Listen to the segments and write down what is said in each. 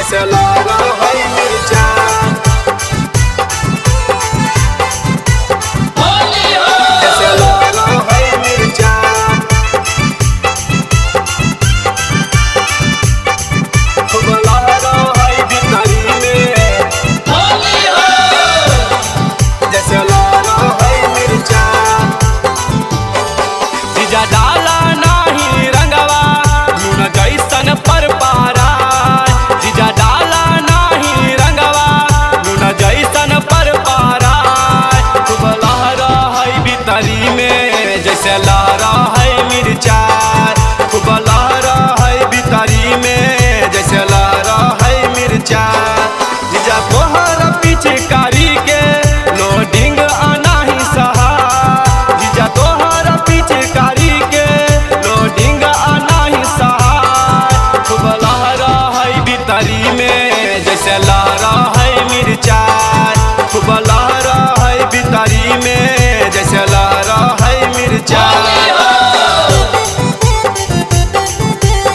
जैसे लगा है मिर्चा, जैसे लगा है मिर्चा, खूब लगा है भितरी में, जैसे लगा है मिर्चा। जीजा डाला नाही रंगवा लून जैसन पर पारा, जीजा डाला नाही रंगवा लून जैसन पर पारा, खूब लहरा है भितरी में जैसे लहरा है मिर्चा, खूब लहरा है भितरी में जैसे लहरा है मिर्चा। जीजा तोहर पिचकारी के लोडिंग आना ही सहा, जीजा तोहर पिचकारी के लोडिंग आना ही सहा, खूब लहरा है भितरी में जैसे लहरा है मिर्चा, खूब लहरा है भितरी में जैसे लहरा है मिर्चा।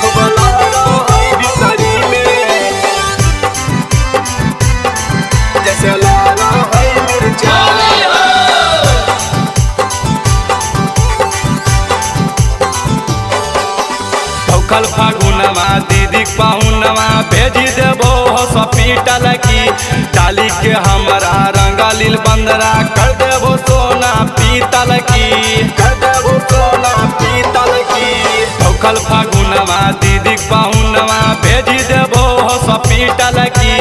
खूब लहरा है भितरी में जैसे लहरा है मिर्चा। भौखल फागुनवा दीदी पाहुनवा भेजी देबो हॉस्पिटल की, डाली के हमारा रंगलील बंदरा कर देबो सोना पीतल की, कर देबो सोना पीतल की। भौखल फागुनवा दीदी पाहुनवा भेजी देबो हॉस्पिटल की,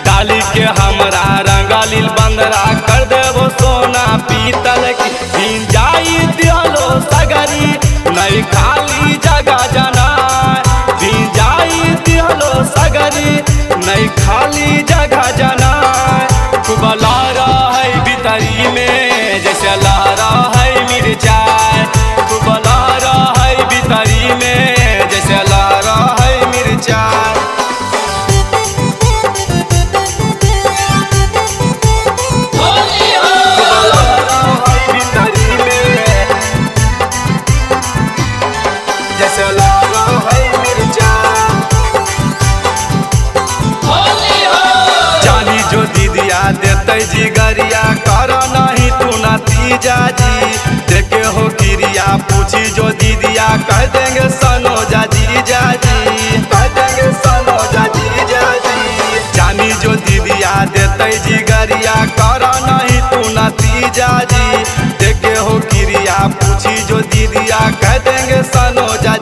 डाली के हमारा रंगलील बंदरा कर देबो सोना पीतल की। जाई दिलो सगरी नहीं खाली जगह जना, जाई दिलो सगरी नहीं खाली जगह जना, खूब लहरा है भितरी में जैसे लहरा है मिर्चा, खूब लहरा है भितरी में जैसे लहरा है मिर्चा। जैसे लगा है मिर्चा, जानी जो दीदिया देते जिगरिया कर नहीं तू नतीजा जी, देखे हो गिरिया पूछी जो दीदिया कह देंगे सनोजा जीजा जी, कह देंगे सनोजा जीजा जी। जानी जो दीदिया देते जिगरिया कर नहीं तू नतीजा जी, देखे हो गिरिया पूछी जो दीदिया कह देंगे सनोजा।